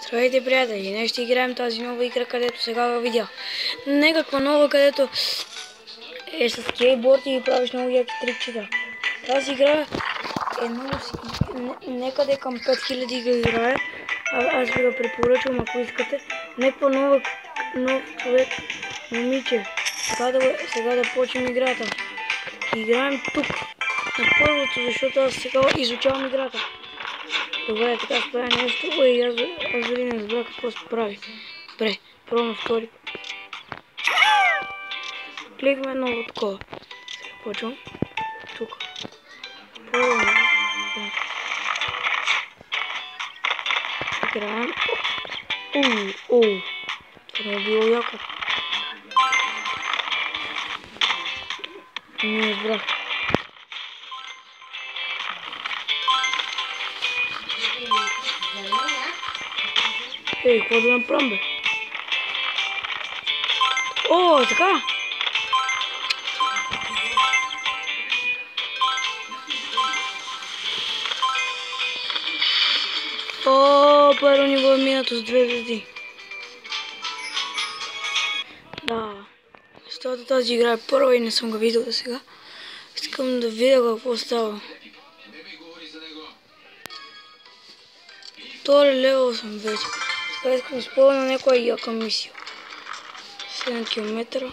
Здравейте, приятели! Днес ще играем тази нова игра, където сега видях. Някаква нова, където е с кейборд и правиш много яки трикчета. Тази игра е много... Некъде към 5000 го играе. Аз ви го препоръчвам, ако искате. Някаква нов човек, момиче. Сега да почнем играта. Играем тук. На първото, защото аз сега изучавам играта. Добре, така се прави нещо. Ой, аз дори не разбрах какво се прави. Добре, пробвам втори път. Кликваме много такова. Сега почвам. Тук. Пробваме. Играем. Това не е било яко. Не разбрах. Ей, какво да направим, бе? О, така! О, първо ниво е минато с 2 звезди. Да. Защото тази игра е първа и не съм го видел до сега. Искам да видя какво става. Втори левел съм вече. Сега искам да изпълня някоя яка мисия. 7 км.